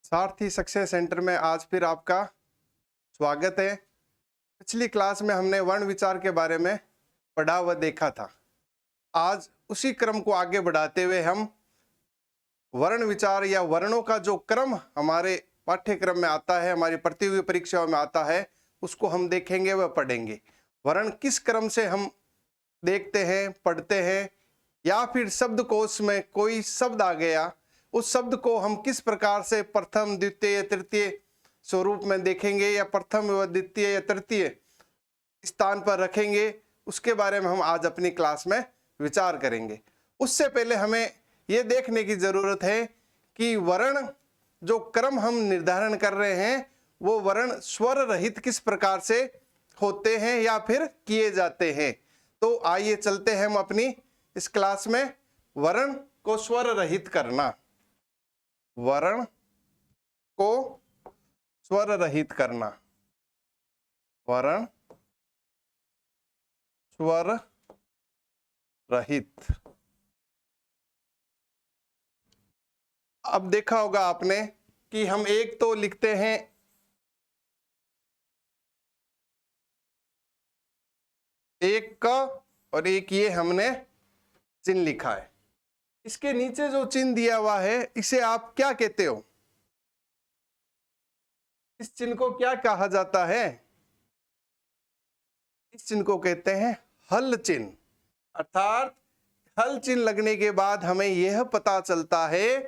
सारथी success centre में आज फिर आपका स्वागत है। पिछली क्लास में हमने वर्ण विचार के बारे में पढ़ा व देखा था। आज उसी क्रम को आगे बढ़ाते हुए हम वर्ण विचार या वर्णों का जो क्रम हमारे पाठ्यक्रम में आता है, हमारी प्रतियोगी परीक्षाओं में आता है, उसको हम देखेंगे व पढ़ेंगे। वर्ण किस क्रम से हम देखते हैं, पढ़ते हैं, या फिर शब्दकोश में कोई शब्द आ गया, उस शब्द को हम किस प्रकार से प्रथम, द्वितीय, तृतीय स्वरूप में देखेंगे या प्रथम व द्वितीय या तृतीय स्थान पर रखेंगे, उसके बारे में हम आज अपनी क्लास में विचार करेंगे। उससे पहले हमें ये देखने की जरूरत है कि वर्ण जो क्रम हम निर्धारण कर रहे हैं वो वर्ण स्वर रहित किस प्रकार से होते हैं या फिर किए जाते हैं। तो आइए चलते हैं हम अपनी इस क्लास में। वर्ण को स्वर रहित करना, वर्ण को स्वर रहित करना, वर्ण स्वर रहित। अब देखा होगा आपने कि हम एक तो लिखते हैं एक का और एक ये हमने चिन्ह लिखा है। इसके नीचे जो चिन्ह दिया हुआ है इसे आप क्या कहते हो? इस चिन्ह को क्या कहा जाता है? इस चिन्ह को कहते हैं हल चिन्ह। अर्थात हल चिन्ह लगने के बाद हमें यह पता चलता है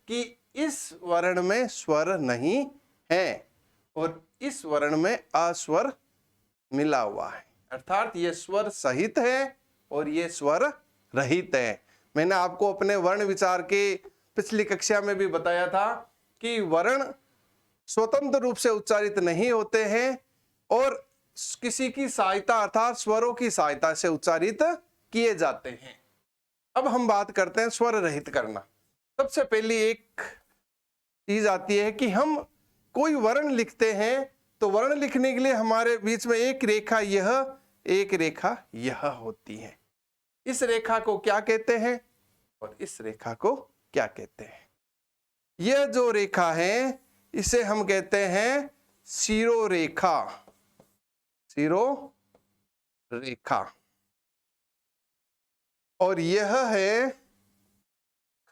कि इस वर्ण में स्वर नहीं है और इस वर्ण में अस्वर मिला हुआ है। अर्थात ये स्वर सहित है और ये स्वर रहित है। मैंने आपको अपने वर्ण विचार के पिछली कक्षा में भी बताया था कि वर्ण स्वतंत्र रूप से उच्चारित नहीं होते हैं और किसी की सहायता अर्थात स्वरों की सहायता से उच्चारित किए जाते हैं। अब हम बात करते हैं स्वर रहित करना। सबसे पहली एक चीज आती है कि हम कोई वर्ण लिखते हैं तो वर्ण लिखने के लिए हमारे बीच में एक रेखा यह, एक रेखा यह होती है। इस रेखा को क्या कहते हैं और इस रेखा को क्या कहते हैं? यह जो रेखा है इसे हम कहते हैं शिरोरेखा, शिरोरेखा। और यह है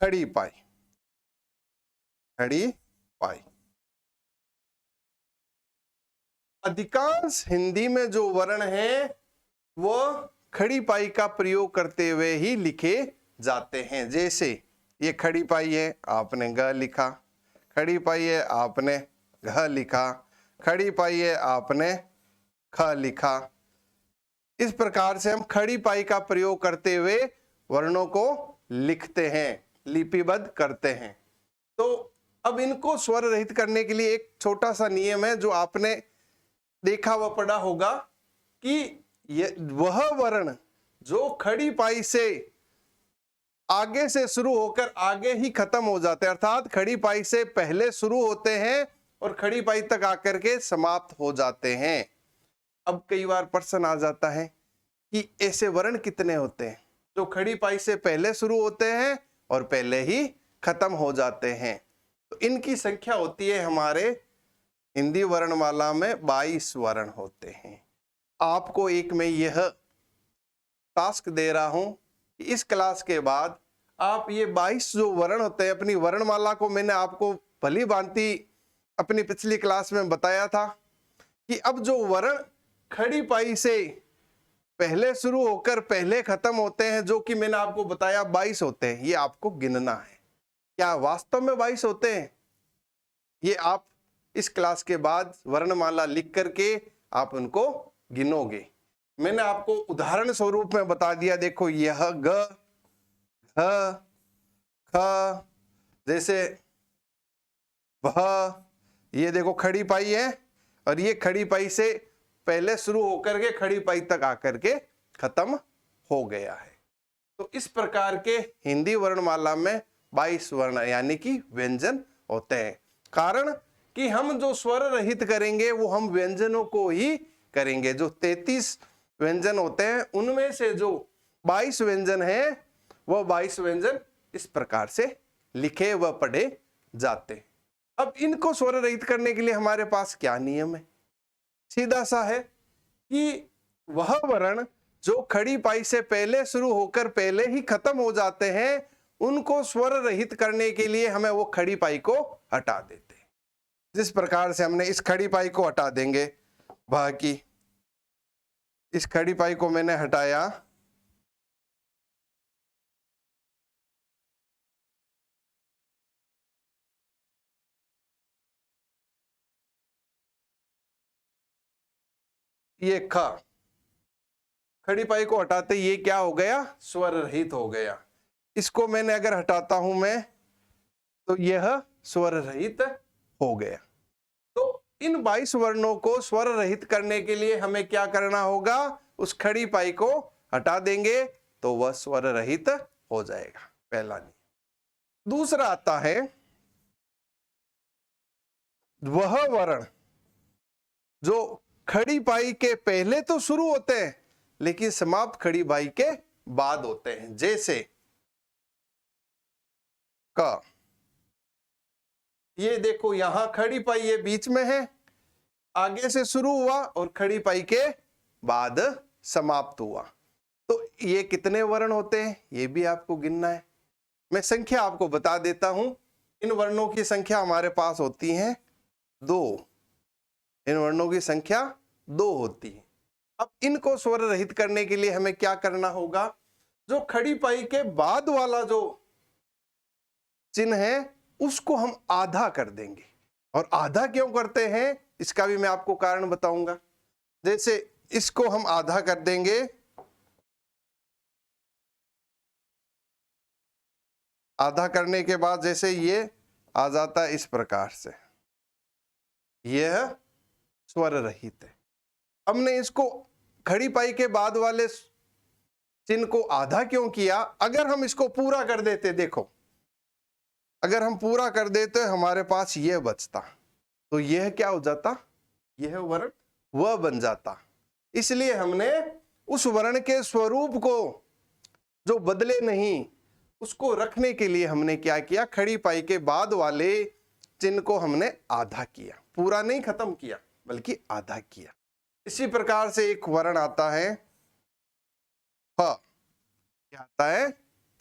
खड़ी पाई, खड़ी पाई। अधिकांश हिंदी में जो वर्ण है वो खड़ी पाई का प्रयोग करते हुए ही लिखे जाते हैं। जैसे ये खड़ी पाई है, आपने ग लिखा, खड़ी पाई है, आपने घ लिखा, खड़ी पाई है, आपने ख लिखा। इस प्रकार से हम खड़ी पाई का प्रयोग करते हुए वर्णों को लिखते हैं, लिपिबद्ध करते हैं। तो अब इनको स्वर रहित करने के लिए एक छोटा सा नियम है जो आपने देखा व पढ़ा होगा कि वह वर्ण जो खड़ी पाई से आगे से शुरू होकर आगे ही खत्म हो जाते हैं, अर्थात खड़ी पाई से पहले शुरू होते हैं और खड़ी पाई तक आकर के समाप्त हो जाते हैं। अब कई बार प्रश्न आ जाता है कि ऐसे वर्ण कितने होते हैं जो खड़ी पाई से पहले शुरू होते हैं और पहले ही खत्म हो जाते हैं? तो इनकी संख्या होती है हमारे हिंदी वर्णमाला में 22 वर्ण होते हैं। आपको एक मैं यह टास्क दे रहा हूं कि इस क्लास के बाद आप ये 22 जो वर्ण होते हैं, अपनी वर्णमाला को मैंने आपको भली भांति अपनी पिछली क्लास में बताया था कि अब जो वर्ण खड़ी पाई से पहले शुरू होकर पहले खत्म होते हैं, जो कि मैंने आपको बताया 22 होते हैं, ये आपको गिनना है। क्या वास्तव में 22 होते हैं? ये आप इस क्लास के बाद वर्णमाला लिख करके आप उनको गिनोगे। मैंने आपको उदाहरण स्वरूप में बता दिया। देखो यह ग, घ, ख, जैसे वह, ये देखो खड़ी पाई है और ये खड़ी पाई से पहले शुरू होकर के खड़ी पाई तक आकर के खत्म हो गया है। तो इस प्रकार के हिंदी वर्णमाला में 22 वर्ण यानी कि व्यंजन होते हैं। कारण कि हम जो स्वर रहित करेंगे वो हम व्यंजनों को ही करेंगे। जो 33 व्यंजन होते हैं उनमें से जो 22 व्यंजन है वो 22 व्यंजन इस प्रकार से लिखे व पढ़े जाते हैं। अब इनको स्वर रहित करने के लिए हमारे पास क्या नियम है? सीधा सा है कि वह वर्ण जो खड़ी पाई से पहले शुरू होकर पहले ही खत्म हो जाते हैं, उनको स्वर रहित करने के लिए हमें वो खड़ी पाई को हटा देते हैं। जिस प्रकार से हमने इस खड़ी पाई को हटा देंगे, वह की इस खड़ी पाई को मैंने हटाया, ये खड़ी पाई को हटाते ये क्या हो गया? स्वर रहित हो गया। इसको मैंने अगर हटाता हूं मैं, तो यह स्वर रहित हो गया। तो इन 22 वर्णों को स्वर रहित करने के लिए हमें क्या करना होगा? उस खड़ी पाई को हटा देंगे तो वह स्वर रहित हो जाएगा, पहला नियम। दूसरा आता है, वह वर्ण जो खड़ी पाई के पहले तो शुरू होते हैं लेकिन समाप्त खड़ी पाई के बाद होते हैं। जैसे क, ये देखो यहां खड़ी पाई ये बीच में है, आगे से शुरू हुआ और खड़ी पाई के बाद समाप्त हुआ। तो ये कितने वर्ण होते हैं ये भी आपको गिनना है। मैं संख्या आपको बता देता हूं। इन वर्णों की संख्या हमारे पास होती है 2। इन वर्णों की संख्या 2 होती है। अब इनको स्वर रहित करने के लिए हमें क्या करना होगा? जो खड़ी पाई के बाद वाला जो चिन्ह है उसको हम आधा कर देंगे। और आधा क्यों करते हैं इसका भी मैं आपको कारण बताऊंगा। जैसे इसको हम आधा कर देंगे, आधा करने के बाद जैसे ये आ जाता है इस प्रकार से, यह स्वर रहित है। हमने इसको खड़ी पाई के बाद वाले चिन्ह को आधा क्यों किया? अगर हम इसको पूरा कर देते, देखो अगर हम पूरा कर देते हमारे पास यह बचता, तो यह क्या हो जाता? यह वर्ण वह बन जाता। इसलिए हमने उस वर्ण के स्वरूप को जो बदले नहीं उसको रखने के लिए हमने क्या किया? खड़ी पाई के बाद वाले चिन्ह को हमने आधा किया, पूरा नहीं खत्म किया बल्कि आधा किया। इसी प्रकार से एक वर्ण आता है फ। क्या आता है?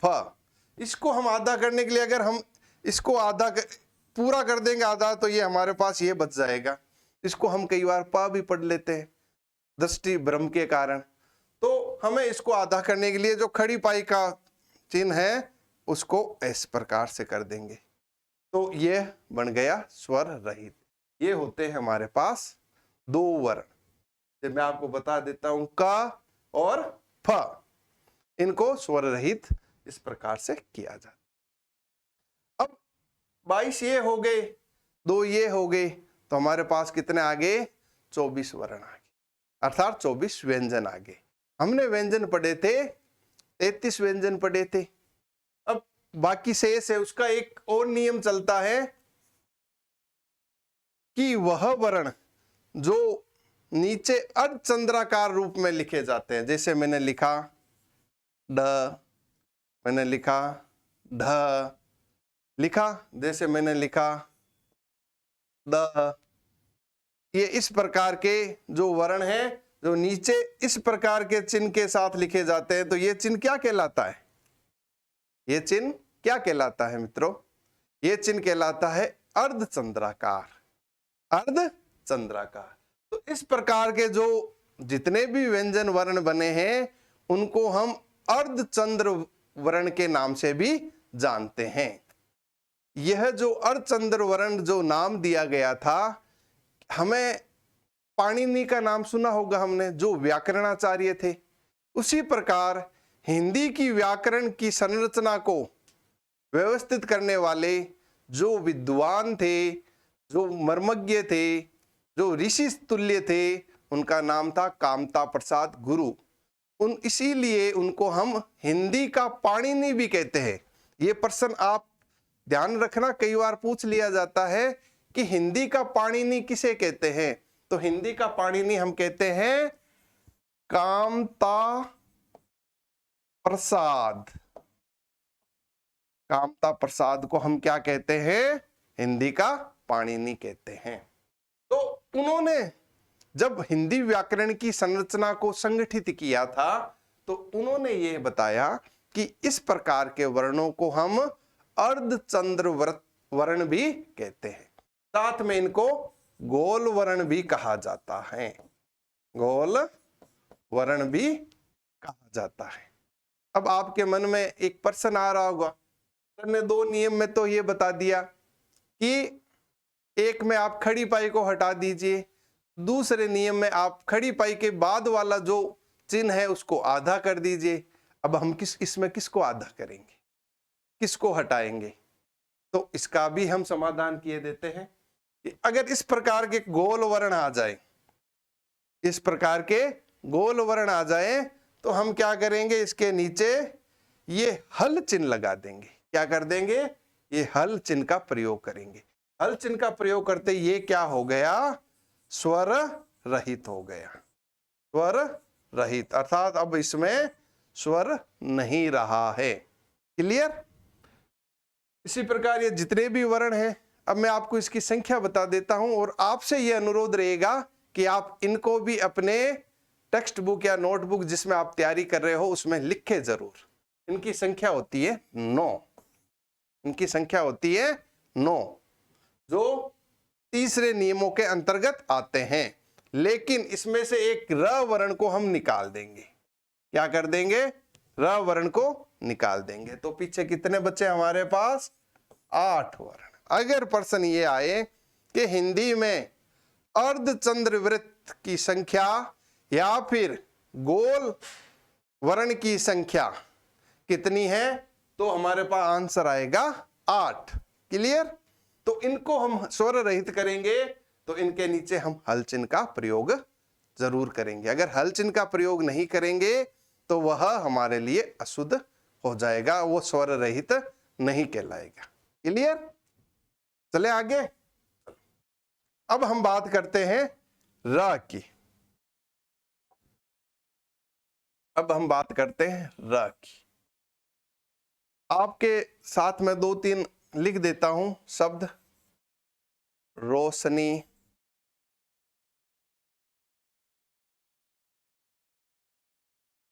फ। इसको हम आधा करने के लिए अगर हम इसको पूरा कर देंगे आधा, तो ये हमारे पास ये बच जाएगा। इसको हम कई बार प भी पढ़ लेते हैं दृष्टि भ्रम के कारण। तो हमें इसको आधा करने के लिए जो खड़ी पाई का चिन्ह है उसको इस प्रकार से कर देंगे, तो ये बन गया स्वर रहित। ये होते हैं हमारे पास 2 वर्ण। मैं आपको बता देता हूं, क और फ, इनको स्वर रहित इस प्रकार से किया जाता। अब 22 ये हो गए, 2 ये हो गए, तो हमारे पास कितने आगे? 24 वर्ण आगे, अर्थात 24 व्यंजन आगे। हमने व्यंजन पढ़े थे 33 व्यंजन पढ़े थे। अब बाकी शेष है, उसका एक और नियम चलता है कि वह वर्ण जो नीचे अर्धचंद्राकार रूप में लिखे जाते हैं, जैसे मैंने लिखा ड, मैंने लिखा ढ, लिखा जैसे मैंने लिखा द, ये इस प्रकार के जो वर्ण है जो नीचे इस प्रकार के चिन्ह के साथ लिखे जाते हैं, तो ये चिन्ह क्या कहलाता है? ये चिन्ह क्या कहलाता है मित्रों? ये चिन्ह कहलाता है अर्धचंद्राकार। अर्धचंद्राकार। तो इस प्रकार के जो जितने भी व्यंजन वर्ण बने हैं उनको हम अर्धचंद्र वर्ण के नाम से भी जानते हैं। यह जो अर्धचंद्र वर्ण जो नाम दिया गया था, हमें पाणिनि का नाम सुना होगा हमने, जो व्याकरणाचार्य थे। उसी प्रकार हिंदी की व्याकरण की संरचना को व्यवस्थित करने वाले जो विद्वान थे, जो मर्मज्ञ थे, जो ऋषि तुल्य थे, उनका नाम था कामता प्रसाद गुरु। इसीलिए उनको हम हिंदी का पाणिनि भी कहते हैं। ये प्रश्न आप ध्यान रखना, कई बार पूछ लिया जाता है कि हिंदी का पाणिनि किसे कहते हैं? तो हिंदी का पाणिनि हम कहते हैं कामता प्रसाद। कामता प्रसाद को हम क्या कहते हैं? हिंदी का पाणिनि कहते हैं। तो उन्होंने जब हिंदी व्याकरण की संरचना को संगठित किया था तो उन्होंने ये बताया कि इस प्रकार के वर्णों को हम अर्धचंद्र वर्ण भी कहते हैं, साथ में इनको गोल वर्ण भी कहा जाता है, गोल वर्ण भी कहा जाता है। अब आपके मन में एक प्रश्न आ रहा होगा, सर ने 2 नियम में तो ये बता दिया कि एक में आप खड़ी पाई को हटा दीजिए, दूसरे नियम में आप खड़ी पाई के बाद वाला जो चिन्ह है उसको आधा कर दीजिए। अब हम इसमें किसको आधा करेंगे, किसको हटाएंगे? तो इसका भी हम समाधान किए देते हैं कि अगर इस प्रकार के गोल वर्ण आ जाए, इस प्रकार के गोल वर्ण आ जाए तो हम क्या करेंगे, इसके नीचे ये हल चिन्ह लगा देंगे। क्या कर देंगे? ये हल चिन्ह का प्रयोग करेंगे। हल चिन्ह का प्रयोग करते ये क्या हो गया, स्वर रहित हो गया, स्वर रहित, अर्थात अब इसमें स्वर नहीं रहा है। क्लियर? इसी प्रकार ये जितने भी वर्ण हैं, अब मैं आपको इसकी संख्या बता देता हूं और आपसे ये अनुरोध रहेगा कि आप इनको भी अपने टेक्स्ट बुक या नोटबुक जिसमें आप तैयारी कर रहे हो उसमें लिखे जरूर। इनकी संख्या होती है 9, इनकी संख्या होती है 9, जो तीसरे नियमों के अंतर्गत आते हैं। लेकिन इसमें से एक र वर्ण को हम निकाल देंगे। क्या कर देंगे? र वर्ण को निकाल देंगे। तो पीछे कितने बचे हमारे पास? 8 वर्ण। अगर प्रश्न ये आए कि हिंदी में अर्धचंद्रवृत्त की संख्या या फिर गोल वर्ण की संख्या कितनी है, तो हमारे पास आंसर आएगा 8। क्लियर? तो इनको हम स्वर रहित करेंगे तो इनके नीचे हम हल चिन्ह का प्रयोग जरूर करेंगे। अगर हल चिन्ह का प्रयोग नहीं करेंगे तो वह हमारे लिए अशुद्ध हो जाएगा, वो स्वर रहित नहीं कहलाएगा। क्लियर? चले आगे। अब हम बात करते हैं र की। अब हम बात करते हैं र की। आपके साथ में 2-3 लिख देता हूं शब्द। रोशनी,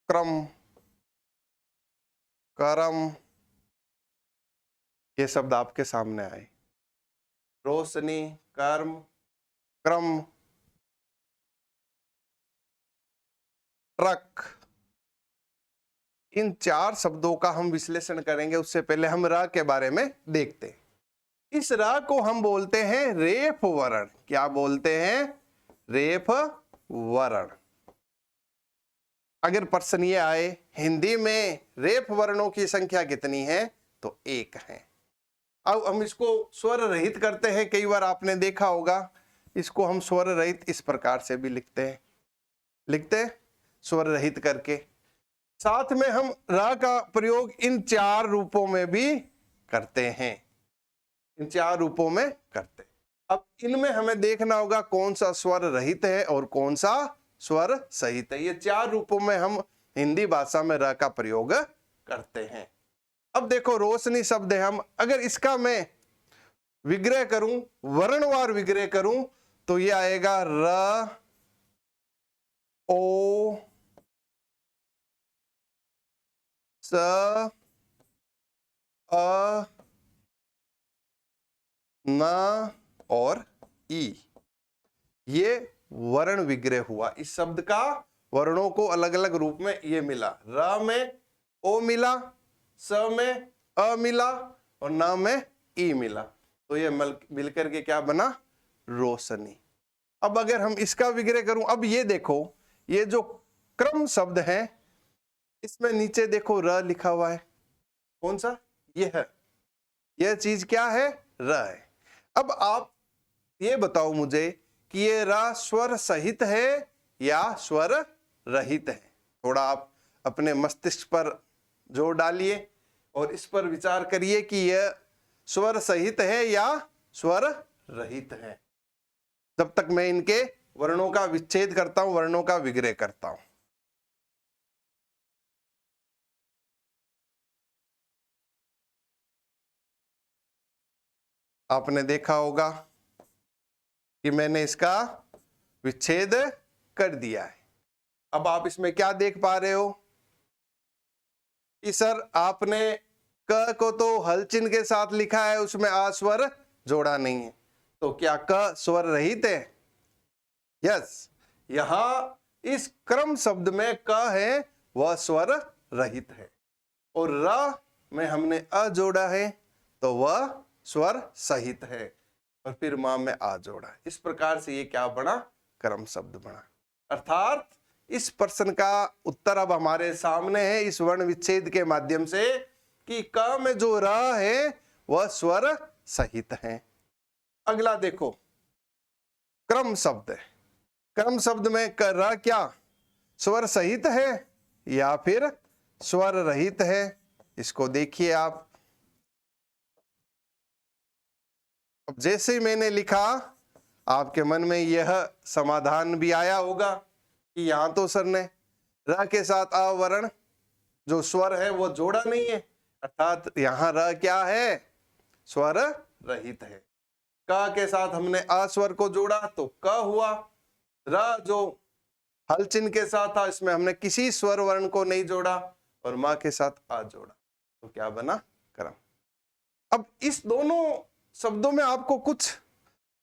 क्रम, करम, ये शब्द आपके सामने आए। रोशनी, कर्म, क्रम, ट्रक, इन 4 शब्दों का हम विश्लेषण करेंगे। उससे पहले हम र के बारे में देखते हैं। इस र को हम बोलते हैं रेफ वर्ण। क्या बोलते हैं? रेफ वर्ण। अगर प्रश्न ये आए हिंदी में रेफ वर्णों की संख्या कितनी है, तो 1 है। अब हम इसको स्वर रहित करते हैं। कई बार आपने देखा होगा, इसको हम स्वर रहित इस प्रकार से भी लिखते हैं स्वर रहित करके। साथ में हम र का प्रयोग इन 4 रूपों में भी करते हैं, इन 4 रूपों में करते हैं। अब इनमें हमें देखना होगा कौन सा स्वर रहित है और कौन सा स्वर सहित है। ये 4 रूपों में हम हिंदी भाषा में र का प्रयोग करते हैं। अब देखो, रोशनी शब्द है, हम अगर इसका मैं विग्रह करूं, वर्णवार विग्रह करूं, तो ये आएगा र, ओ, स, अ, न और ई। ये वर्ण विग्रह हुआ। इस शब्द का वर्णों को अलग अलग रूप में ये मिला। र में ओ मिला, स में अ मिला और न में ई मिला, तो ये मिलकर के क्या बना? रोशनी। अब अगर हम इसका विग्रह करूं, अब ये देखो, ये जो क्रम शब्द है इसमें नीचे देखो र लिखा हुआ है। कौन सा? ये है। यह चीज क्या है? र है। अब आप ये बताओ मुझे कि ये र स्वर सहित है या स्वर रहित है? थोड़ा आप अपने मस्तिष्क पर जोर डालिए और इस पर विचार करिए कि यह स्वर सहित है या स्वर रहित है। जब तक मैं इनके वर्णों का विच्छेद करता हूं, वर्णों का विग्रह करता हूं। आपने देखा होगा कि मैंने इसका विच्छेद कर दिया है। अब आप इसमें क्या देख पा रहे हो कि सर आपने क को तो हल चिन्ह के साथ लिखा है, उसमें आ स्वर जोड़ा नहीं है, तो क्या क स्वर रहित है? यस, यहां इस क्रम शब्द में क है वह स्वर रहित है, और र में हमने अ जोड़ा है तो वह स्वर सहित है, और फिर मां में आ जोड़ा है। इस प्रकार से ये क्या बना? क्रम शब्द बना। अर्थात इस प्रश्न का उत्तर अब हमारे सामने है इस वर्ण विच्छेद के माध्यम से कि क में जो र है वह स्वर सहित है। अगला देखो, क्रम शब्द है। क्रम शब्द में र क्या स्वर सहित है या फिर स्वर रहित है? इसको देखिए आप। अब जैसे मैंने लिखा, आपके मन में यह समाधान भी आया होगा कि यहां तो सर ने र के साथ अ वर्ण जो स्वर है वो जोड़ा नहीं है, अर्थात यहां र क्या है? स्वर रहित है। क के साथ हमने अ स्वर को जोड़ा तो क हुआ। र जो हल चिन्ह के साथ था, इसमें हमने किसी स्वर वर्ण को नहीं जोड़ा, और मां के साथ आ जोड़ा, तो क्या बना? क्रम। अब इस दोनों शब्दों में आपको कुछ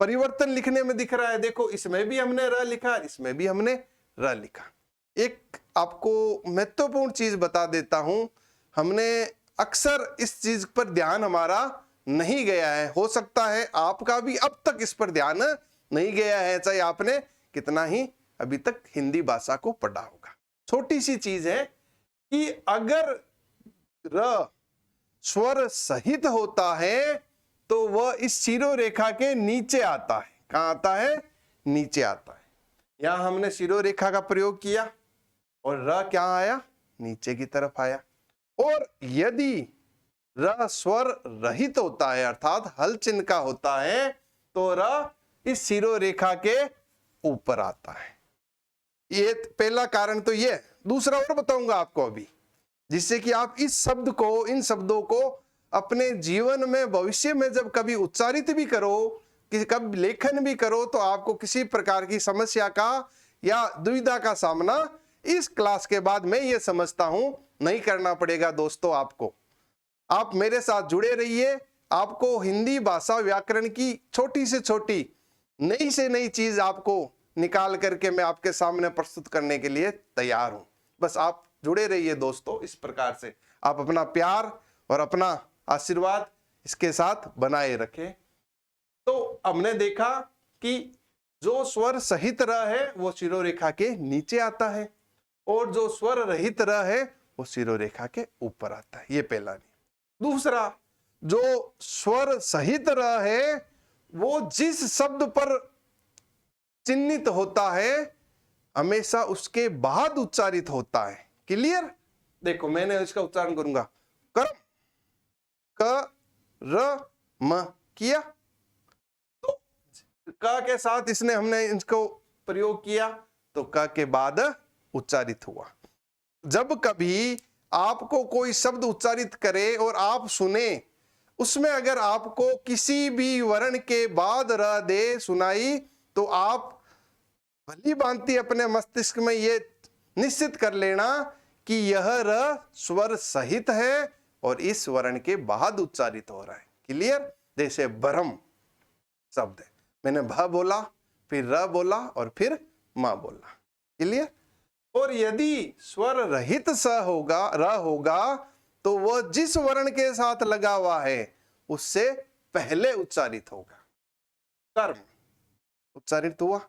परिवर्तन लिखने में दिख रहा है। देखो, इसमें भी हमने र लिखा, इसमें भी हमने र लिखा। एक आपको महत्वपूर्ण चीज बता देता हूं, हमने अक्सर इस चीज पर ध्यान हमारा नहीं गया है। हो सकता है आपका भी अब तक इस पर ध्यान नहीं गया है, चाहे आपने कितना ही अभी तक हिंदी भाषा को पढ़ा होगा। छोटी सी चीज है कि अगर र स्वर सहित होता है तो वह इस शिरोरेखा के नीचे आता है। कहां आता है? नीचे आता है। यहां हमने शिरोरेखा का प्रयोग किया और र क्या आया? नीचे की तरफ आया। और यदि र स्वर रहित होता है, अर्थात हल चिन्ह का होता है, तो र इस शिरोरेखा के ऊपर आता है। ये पहला कारण तो ये। दूसरा और बताऊंगा आपको अभी, जिससे कि आप इस शब्द को, इन शब्दों को अपने जीवन में भविष्य में जब कभी उच्चारित भी करो, कि कब लेखन भी करो, तो आपको किसी प्रकार की समस्या का या दुविधा का सामना इस क्लास के बाद मैं ये समझता हूं नहीं करना पड़ेगा। दोस्तों, आपको, आप मेरे साथ जुड़े रहिए। आपको हिंदी भाषा व्याकरण की छोटी से छोटी, नई से नई चीज आपको निकाल करके मैं आपके सामने प्रस्तुत करने के लिए तैयार हूं। बस आप जुड़े रहिए दोस्तों। इस प्रकार से आप अपना प्यार और अपना आशीर्वाद इसके साथ बनाए रखें। तो हमने देखा कि जो स्वर सहित र है वो शिरोरेखा के नीचे आता है, और जो स्वर रहित र है वो शिरोरेखा के ऊपर आता है। ये पहला नियम। दूसरा, जो स्वर सहित र है वो जिस शब्द पर चिन्हित होता है हमेशा उसके बाद उच्चारित होता है। क्लियर? देखो, मैंने इसका उच्चारण करूंगा, कर्म, क र म किया, तो क के साथ इसने हमने इसको प्रयोग किया तो क के बाद उच्चारित हुआ। जब कभी आपको कोई शब्द उच्चारित करे और आप सुने, उसमें अगर आपको किसी भी वर्ण के बाद र दे सुनाई, तो आप भली भांति अपने मस्तिष्क में ये निश्चित कर लेना कि यह र स्वर सहित है और इस वर्ण के बाद उच्चारित हो रहा है। क्लियर? जैसे ब्रह्म शब्द है, मैंने भ बोला, फिर र बोला और फिर मां बोला। क्लियर? और यदि स्वर रहित स होगा, र होगा, तो वह जिस वर्ण के साथ लगा हुआ है उससे पहले उच्चारित होगा। कर्म उच्चारित हुआ,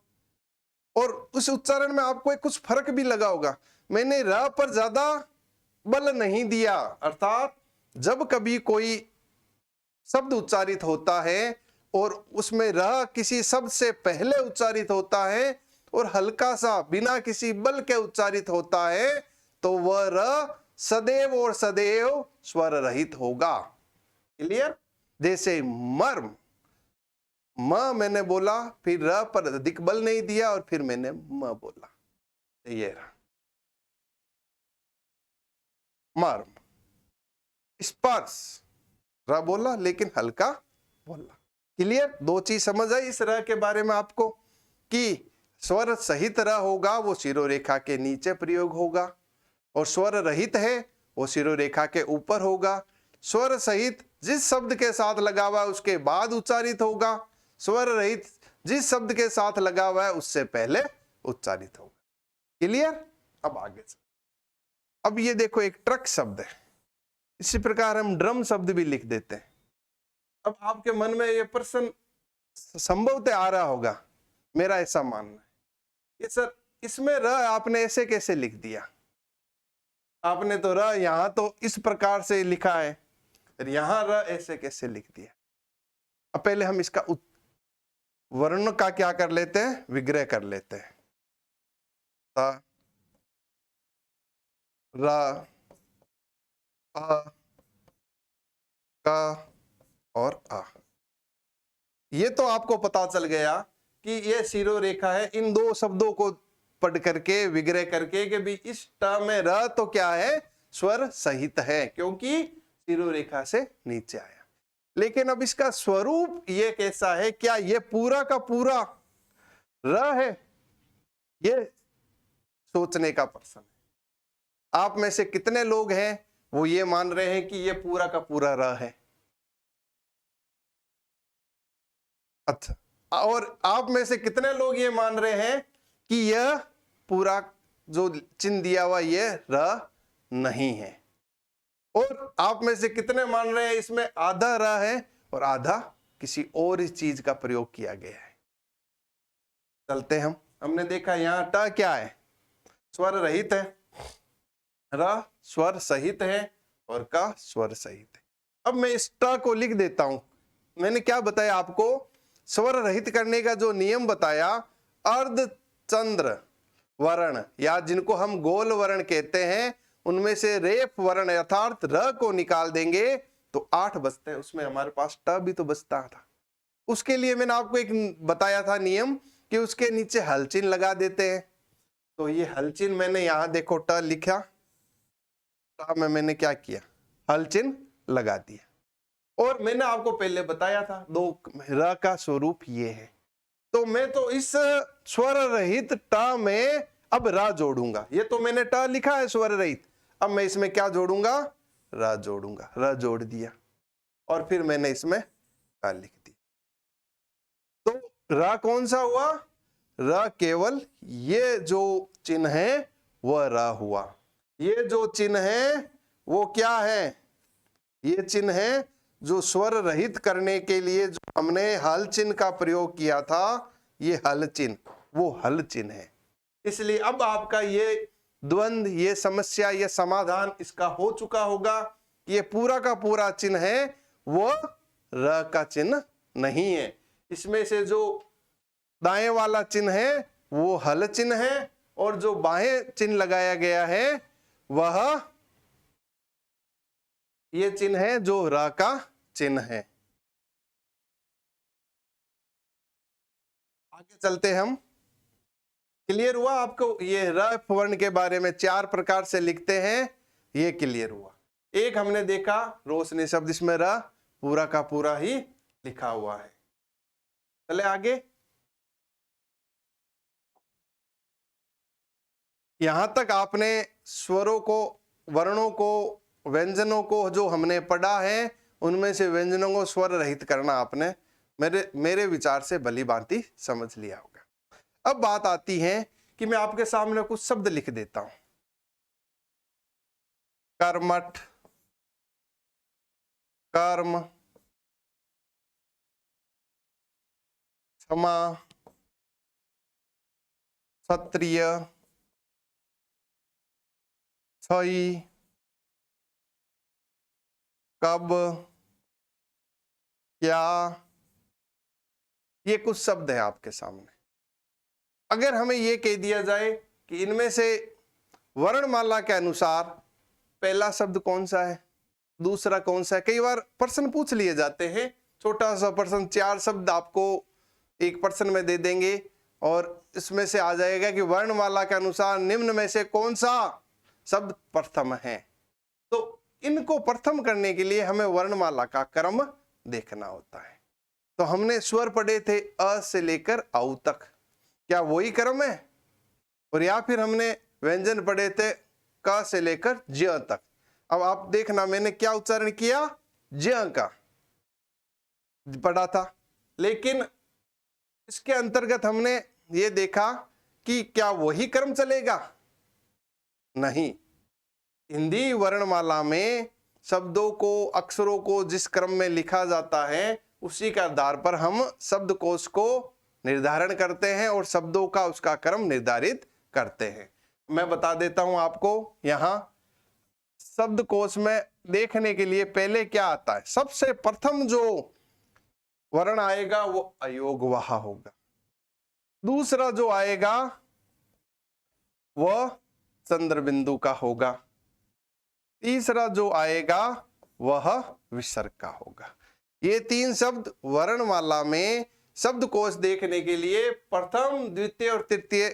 और उस उच्चारण में आपको एक कुछ फर्क भी लगा होगा। मैंने र पर ज्यादा बल नहीं दिया, अर्थात जब कभी कोई शब्द उच्चारित होता है और उसमें र किसी शब्द से पहले उच्चारित होता है और हल्का सा बिना किसी बल के उच्चारित होता है, तो वह र सदैव और सदैव स्वर रहित होगा। क्लियर? जैसे मर्म, म मैंने बोला, फिर र पर अधिक बल नहीं दिया और फिर मैंने म बोला। ये रहा मर्म। स्पर्श, र बोला लेकिन हल्का बोला। क्लियर? दो चीज समझ आई इस र के बारे में आपको कि स्वर सहित र होगा वो शिरोरेखा के नीचे प्रयोग होगा, और स्वर रहित है वो शिरोरेखा के ऊपर होगा। स्वर सहित जिस शब्द के साथ लगा हुआ है उसके बाद उच्चारित होगा, स्वर रहित जिस शब्द के साथ लगा हुआ है उससे पहले उच्चारित होगा। क्लियर? अब आगे अब ये देखो एक ट्रक शब्द है, इसी प्रकार हम ड्रम शब्द भी लिख देते हैं। अब आपके मन में ये प्रश्न संभवतः आ रहा होगा, मेरा ऐसा मानना है, ये सर इसमें र आपने ऐसे कैसे लिख दिया? आपने तो र यहां तो इस प्रकार से लिखा है, यहां र ऐसे कैसे लिख दिया? अब पहले हम इसका वर्ण का क्या कर लेते हैं, विग्रह कर लेते हैं। त, र, अ, क और आ। ये तो आपको पता चल गया कि ये शिरोरेखा है। इन दो शब्दों को पढ़ करके विग्रह करके कि भी इस ट में र तो क्या है, स्वर सहित है, क्योंकि शिरोरेखा से नीचे आया। लेकिन अब इसका स्वरूप ये कैसा है? क्या ये पूरा का पूरा र है? ये सोचने का प्रश्न है। आप में से कितने लोग हैं वो ये मान रहे हैं कि ये पूरा का पूरा र है? अच्छा, और आप में से कितने लोग ये मान रहे हैं कि यह पूरा जो चिन्ह दिया हुआ ये र नहीं है? और आप में से कितने मान रहे हैं इसमें आधा र है और आधा किसी और इस चीज का प्रयोग किया गया है? चलते हमने देखा यहां ट क्या है, स्वर रहित है, र स्वर सहित है और का स्वर सहित है। अब मैं इस ट को लिख देता हूं। मैंने क्या बताया आपको? स्वर रहित करने का जो नियम बताया, अर्धचंद्र वर्ण या जिनको हम गोल वर्ण कहते हैं उनमें से रेफ वर्ण अर्थात र को निकाल देंगे तो 8 बचते हैं। उसमें हमारे पास ट भी तो बचता था। उसके लिए मैंने आपको एक बताया था नियम कि उसके नीचे हल चिन्ह लगा देते हैं। तो ये हल चिन्ह मैंने यहां देखो ट लिखा, ट में मैंने क्या किया, हल चिन्ह लगा दिया। और मैंने आपको पहले बताया था दो र का स्वरूप ये है। तो मैं तो इस स्वर रहित ट में अब र जोड़ूंगा। ये तो मैंने ट लिखा है स्वर रहित, अब मैं इसमें क्या जोड़ूंगा, र जोड़ूंगा। र जोड़ दिया और फिर मैंने इसमें क लिख दिया। तो र कौन सा हुआ? र केवल ये जो चिन्ह है वह र हुआ। ये जो चिन्ह है वो क्या है? ये चिन्ह है जो स्वर रहित करने के लिए जो हमने हल चिन्ह का प्रयोग किया था, ये हल चिन्ह, वो हल चिन्ह है। इसलिए अब आपका ये द्वंद, ये समस्या, ये समाधान इसका हो चुका होगा। ये पूरा का पूरा चिन्ह है वो र का चिन्ह नहीं है। इसमें से जो दाएं वाला चिन्ह है वो हल चिन्ह है और जो बाएं चिन्ह लगाया गया है वह ये चिन्ह है जो र का चिन्ह है। आगे चलते हम। क्लियर हुआ आपको? ये र वर्ण के बारे में 4 प्रकार से लिखते हैं, ये क्लियर हुआ। एक हमने देखा रोशनी शब्द, इसमें र पूरा का पूरा ही लिखा हुआ है। चले आगे। यहां तक आपने स्वरों को, वर्णों को, व्यंजनों को जो हमने पढ़ा है उनमें से व्यंजनों को स्वर रहित करना आपने मेरे विचार से भली भांति समझ लिया होगा। अब बात आती है कि मैं आपके सामने कुछ शब्द लिख देता हूं। कर्मठ, कर्म, क्षमा, क्षत्रिय, छई, कब, क्या, ये कुछ शब्द है आपके सामने। अगर हमें ये कह दिया जाए कि इनमें से वर्णमाला के अनुसार पहला शब्द कौन सा है, दूसरा कौन सा है, कई बार प्रश्न पूछ लिए जाते हैं। छोटा सा प्रश्न, 4 शब्द आपको एक प्रश्न में दे देंगे और इसमें से आ जाएगा कि वर्णमाला के अनुसार निम्न में से कौन सा शब्द प्रथम है। तो इनको प्रथम करने के लिए हमें वर्णमाला का क्रम देखना होता है। तो हमने स्वर पढ़े थे अ से लेकर औ तक, क्या वही क्रम है? और या फिर हमने व्यंजन पढ़े थे क से लेकर ज्य तक। अब आप देखना मैंने क्या उच्चारण किया, ज्य का पढ़ा था, लेकिन इसके अंतर्गत हमने ये देखा कि क्या वही क्रम चलेगा? नहीं। हिंदी वर्णमाला में शब्दों को, अक्षरों को जिस क्रम में लिखा जाता है उसी के आधार पर हम शब्दकोश को निर्धारण करते हैं और शब्दों का उसका क्रम निर्धारित करते हैं। मैं बता देता हूं आपको, यहां शब्दकोश में देखने के लिए पहले क्या आता है, सबसे प्रथम जो वर्ण आएगा वो अयोगवाह होगा। दूसरा जो आएगा वह चंद्रबिंदु का होगा। तीसरा जो आएगा वह विसर्ग का होगा। ये तीन शब्द वर्णमाला में शब्दकोश देखने के लिए प्रथम, द्वितीय और तृतीय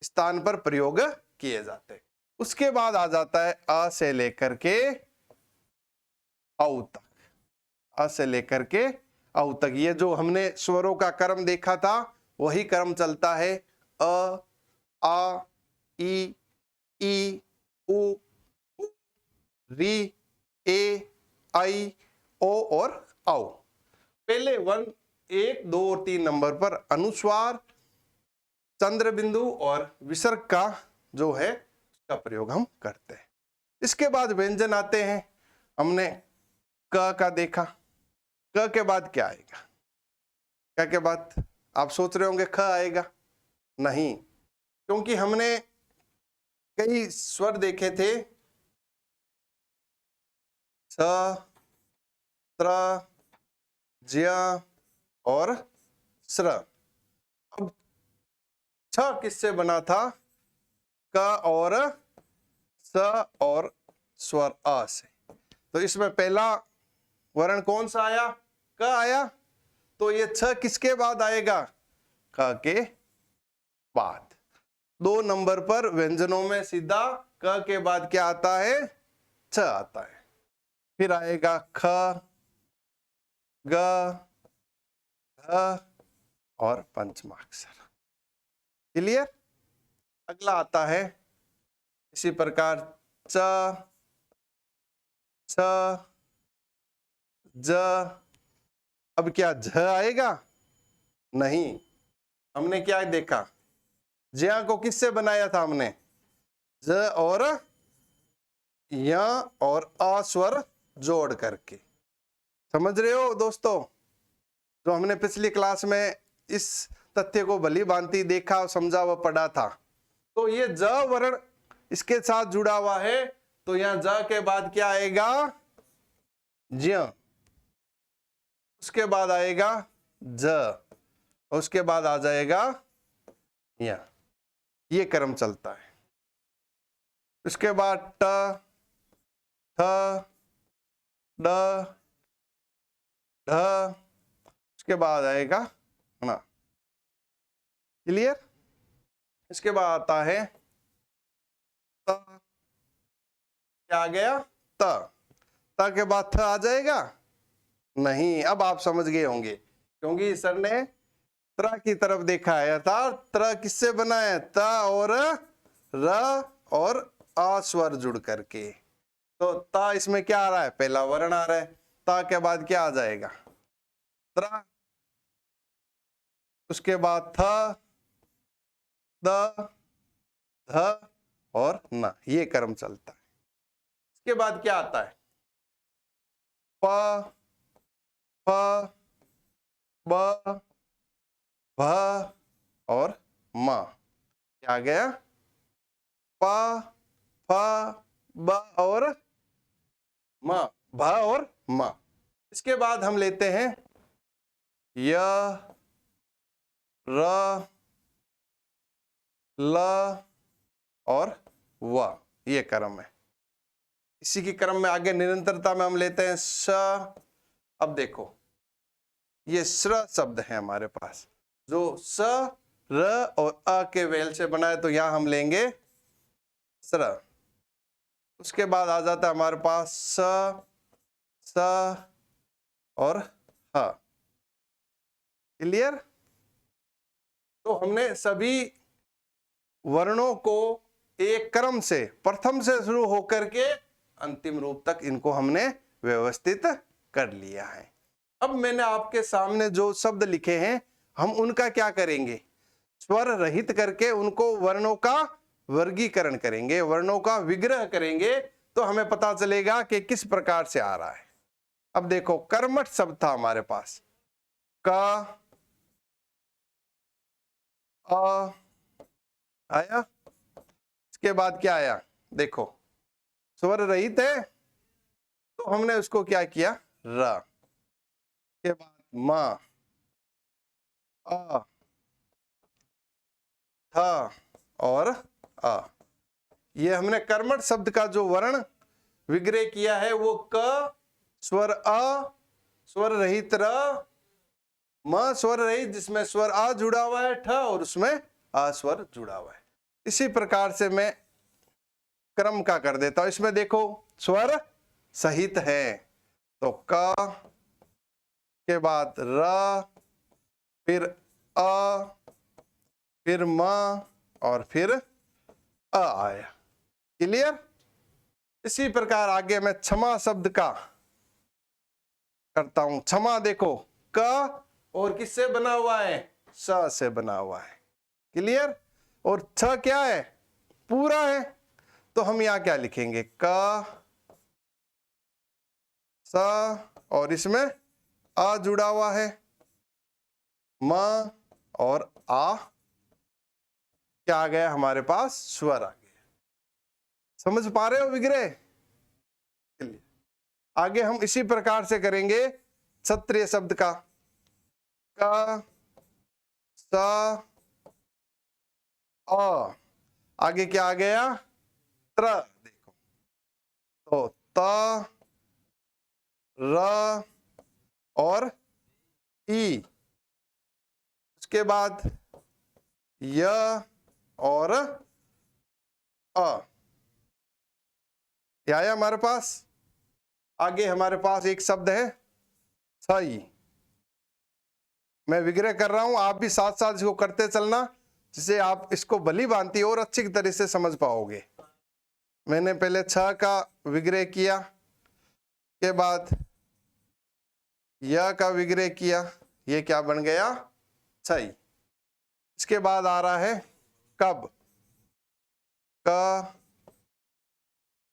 स्थान पर प्रयोग किए जाते हैं। उसके बाद आ जाता है अ से लेकर के औ तक। अ से लेकर के औ तक, ये जो हमने स्वरों का क्रम देखा था वही क्रम चलता है। अ, आ, ई, उ, री, ए, आई, ओ और औ। पहले 1, 1, 2 और 3 नंबर पर अनुस्वार, चंद्र बिंदु और विसर्ग का जो है उसका प्रयोग हम करते हैं। इसके बाद व्यंजन आते हैं। हमने क का देखा, क के बाद क्या आएगा? क के बाद आप सोच रहे होंगे ख आएगा, नहीं, क्योंकि हमने कई स्वर देखे थे, स, त्र, ज्य और स्र। अब छ किससे बना था? क और स और स्वर अ से। तो इसमें पहला वर्ण कौन सा आया? क आया। तो ये छ किसके बाद आएगा? क के बाद। 2 नंबर पर व्यंजनों में सीधा क के बाद क्या आता है? छ आता है। फिर आएगा ख, ग, घ और पंचमाक्षर। क्लियर? अगला आता है इसी प्रकार च, छ, ज। अब क्या झ आएगा? नहीं। हमने क्या देखा? ज्या को किससे बनाया था हमने? ज और य और अ स्वर जोड़ करके। समझ रहे हो दोस्तों? जो हमने पिछली क्लास में इस तथ्य को भली भांति देखा और समझा व पढ़ा था। तो ये ज वर्ण इसके साथ जुड़ा हुआ है, तो यहां ज के बाद क्या आएगा? ज्य। उसके बाद आएगा ज, उसके बाद आ जाएगा य। ये क्रम चलता है। उसके बाद ट, थ, ड, ढ, उसके बाद आएगा ना। क्लियर? इसके बाद आता है त। क्या आ गया? त। त के बाद थ आ जाएगा? नहीं। अब आप समझ गए होंगे, क्योंकि सर ने त्र की तरफ देखा है, अर्थात त्र किससे बना है? त और र और आ स्वर जुड़ करके। तो ता इसमें क्या आ रहा है? पहला वर्ण आ रहा है। ता के बाद क्या आ जाएगा? त्र। उसके बाद थ, द, ध और न। ये क्रम चलता है। इसके बाद क्या आता है? प, फ, ब, भ और म। क्या आ गया? प, फ, ब और म, भ और म। इसके बाद हम लेते हैं य, र, ल और व। ये क्रम है। इसी के क्रम में आगे निरंतरता में हम लेते हैं स। अब देखो, ये स्र शब्द है हमारे पास, जो स, र और अ के वेल से बना है, तो यहां हम लेंगे स्र। उसके बाद आ जाता है हमारे पास स, स और ह। क्लियर। तो हमने सभी वर्णों को एक क्रम से, प्रथम से शुरू होकर के अंतिम रूप तक इनको हमने व्यवस्थित कर लिया है। अब मैंने आपके सामने जो शब्द लिखे हैं हम उनका क्या करेंगे, स्वर रहित करके उनको वर्णों का वर्गीकरण करेंगे, वर्णों का विग्रह करेंगे, तो हमें पता चलेगा कि किस प्रकार से आ रहा है। अब देखो कर्मठ शब्द था हमारे पास, क अ आया, इसके बाद क्या आया, देखो स्वर रहित है तो हमने उसको क्या किया, र, के बाद म, अ, थ और अ। ये हमने कर्मठ शब्द का जो वर्ण विग्रह किया है वो क, स्वर अ, स्वर रहित र, म स्वर रहित जिसमें स्वर आ जुड़ा हुआ है, ठ और उसमें अ स्वर जुड़ा हुआ है। इसी प्रकार से मैं क्रम का कर देता हूं। इसमें देखो स्वर सहित है तो क के बाद र, फिर अ, फिर म और फिर अ आया। क्लियर। इसी प्रकार आगे मैं क्षमा शब्द का करता हूं। क्षमा देखो क और किससे बना हुआ है, स से बना हुआ है। क्लियर। और छ क्या है, पूरा है, तो हम यहां क्या लिखेंगे, क स और इसमें आ जुड़ा हुआ है, म और आ, क्या आ गया हमारे पास, स्वर आ गया। समझ पा रहे हो विग्रह। आगे हम इसी प्रकार से करेंगे क्षत्रिय शब्द का, क स अ, आगे क्या आ गया, त्र, देखो तो त र और ई, उसके बाद य और अ, ये आया हमारे पास। आगे हमारे पास एक शब्द है सही। मैं विग्रह कर रहा हूं, आप भी साथ साथ इसको करते चलना, जिससे आप इसको भली भांति और अच्छी तरह से समझ पाओगे। मैंने पहले छ का विग्रह किया, के बाद य का विग्रह किया, ये क्या बन गया, सही। इसके बाद आ रहा है कब, क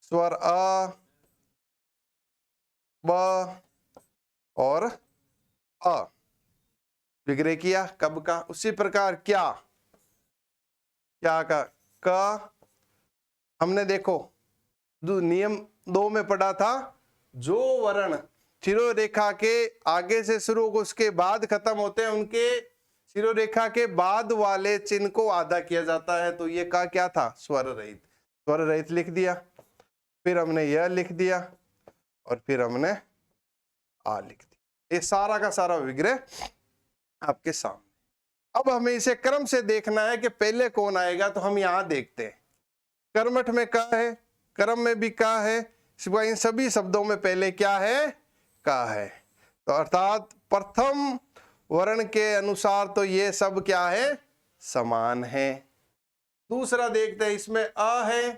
स्वर अ, ब और अ, विग्रह किया कब का। उसी प्रकार क्या, क्या का क, हमने देखो नियम 2 में पढ़ा था, जो वर्ण शिरोरेखा के आगे से शुरू उसके बाद खत्म होते हैं उनके शिरोरेखा के बाद वाले चिन्ह को आधा किया जाता है। तो ये का क्या था, स्वर रहित, स्वर रहित लिख दिया, फिर हमने यह लिख दिया और फिर हमने आ लिख दिया। ये सारा का सारा विग्रह आपके सामने। अब हमें इसे क्रम से देखना है कि पहले कौन आएगा, तो हम यहां देखते हैं। कर्मठ में क है, कर्म में भी क है, सिवाय इन सभी शब्दों में पहले क्या है, क है। तो अर्थात प्रथम वर्ण के अनुसार तो ये सब क्या है, समान है। दूसरा देखते हैं, इसमें अ है,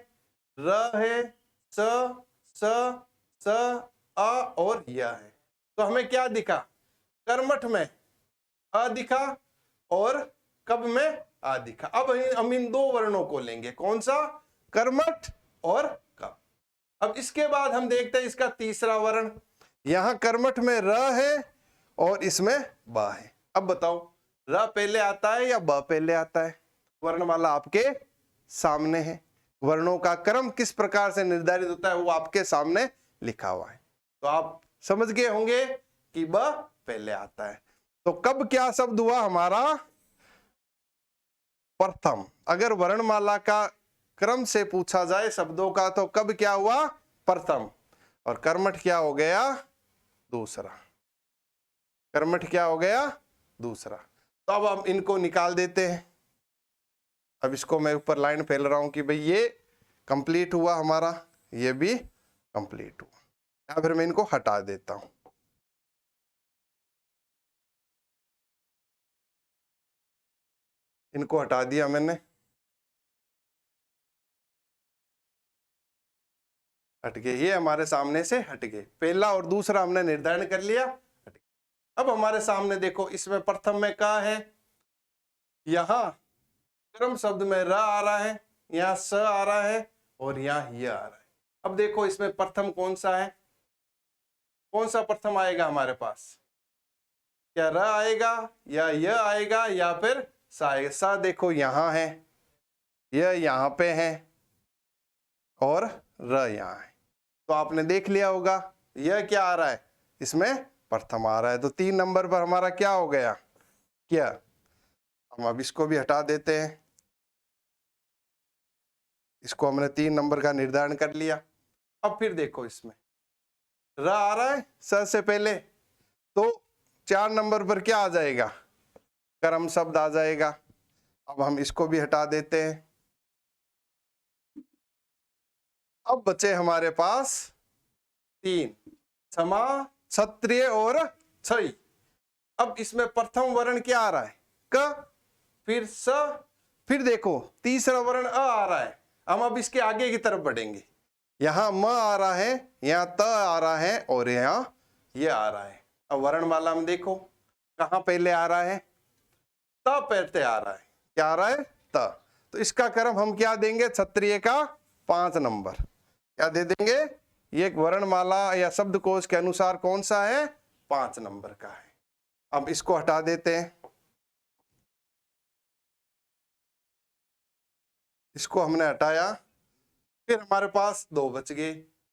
र है, स अ और य है। तो हमें क्या दिखा, कर्मठ में अ दिखा और कब में आ दिखा। अब हम इन 2 वर्णों को लेंगे, कौन सा, कर्मठ और क। अब इसके बाद हम देखते हैं इसका तीसरा वर्ण। यहां कर्मठ में र है और इसमें ब है। अब बताओ र पहले आता है या ब पहले आता है। वर्णमाला आपके सामने है, वर्णों का क्रम किस प्रकार से निर्धारित होता है वो आपके सामने लिखा हुआ है। तो आप समझ गए होंगे कि ब पहले आता है। तो कब क्या शब्द हुआ हमारा, प्रथम। अगर वर्णमाला का क्रम से पूछा जाए शब्दों का तो कब क्या हुआ, प्रथम। और कर्मठ क्या हो गया, दूसरा। कर्मठ क्या हो गया, दूसरा। तो अब हम इनको निकाल देते हैं। अब इसको मैं ऊपर लाइन फैल रहा हूं कि भाई ये कंप्लीट हुआ हमारा, ये भी कंप्लीट हुआ, या फिर मैं इनको हटा देता हूं। इनको हटा दिया मैंने, हट गए, ये हमारे सामने से हट गए। पहला और दूसरा हमने निर्धारण कर लिया, हट गए। अब हमारे सामने देखो, इसमें प्रथम में का है, यहां क्रम शब्द में र आ रहा है, यहाँ स आ रहा है और यहाँ य आ रहा है। अब देखो इसमें प्रथम कौन सा है, कौन सा प्रथम आएगा हमारे पास, क्या र आएगा या य आएगा या फिर स आएगा। स देखो यहाँ है, य यहाँ पे है और र यहाँ है। तो आपने देख लिया होगा यह क्या आ रहा है, इसमें प्रथम आ रहा है। तो 3 नंबर पर हमारा क्या हो गया, क्या। हम अब इसको भी हटा देते हैं, इसको हमने 3 नंबर का निर्धारण कर लिया। अब फिर देखो इसमें र आ रहा है स से पहले, तो 4 नंबर पर क्या आ जाएगा, कर्म शब्द आ जाएगा। अब हम इसको भी हटा देते हैं। अब बचे हमारे पास 3, क्षमा, क्षत्रिय और क्षयी। अब इसमें प्रथम वर्ण क्या आ रहा है, क, फिर स, फिर देखो तीसरा वर्ण अ आ रहा है। हम अब इसके आगे की तरफ बढ़ेंगे, यहाँ म आ रहा है, यहाँ त आ रहा है और यहाँ ये आ रहा है। अब वर्णमाला में देखो कहाँ पहले आ रहा है, त पहले आ रहा है, क्या आ रहा है, त। तो इसका क्रम हम क्या देंगे, क्षत्रिय का 5 नंबर, क्या दे देंगे, ये वर्णमाला या शब्दकोश के अनुसार कौन सा है, 5 नंबर का है। अब इसको हटा देते हैं, इसको हमने हटाया, फिर हमारे पास 2 बच गए।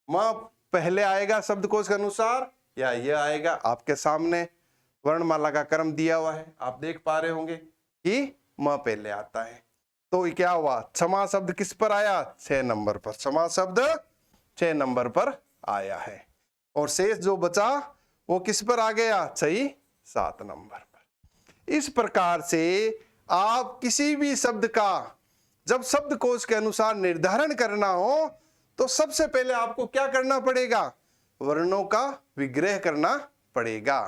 म पहले आएगा शब्दकोश के अनुसार या यह आएगा, आपके सामने वर्णमाला का क्रम दिया हुआ है, आप देख पा रहे होंगे कि म पहले आता है। तो क्या हुआ, क्षमा शब्द किस पर आया, 6 नंबर पर, क्षमा शब्द 6 नंबर पर आया है। और शेष जो बचा वो किस पर आ गया, क्षयी 7 नंबर पर। इस प्रकार से आप किसी भी शब्द का जब शब्दकोश के अनुसार निर्धारण करना हो तो सबसे पहले आपको क्या करना पड़ेगा, वर्णों का विग्रह करना पड़ेगा।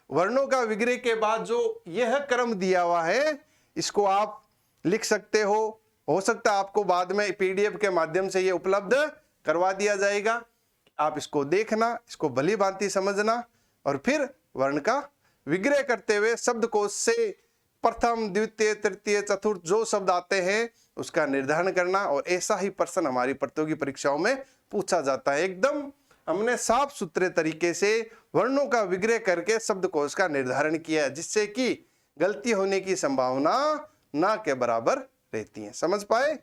वर्णों का विग्रह के बाद जो यह क्रम दिया हुआ है इसको आप लिख सकते हो सकता है आपको बाद में पीडीएफ के माध्यम से ये उपलब्ध करवा दिया जाएगा। आप इसको देखना, इसको भली भांति समझना और फिर वर्ण का विग्रह करते हुए शब्दकोश से प्रथम, द्वितीय, तृतीय, चतुर्थ जो शब्द आते हैं उसका निर्धारण करना। और ऐसा ही प्रश्न हमारी प्रतियोगी परीक्षाओं में पूछा जाता है। एकदम हमने साफ सुथरे तरीके से वर्णों का विग्रह करके शब्दकोश का निर्धारण किया है, जिससे कि गलती होने की संभावना ना के बराबर रहती है। समझ पाए?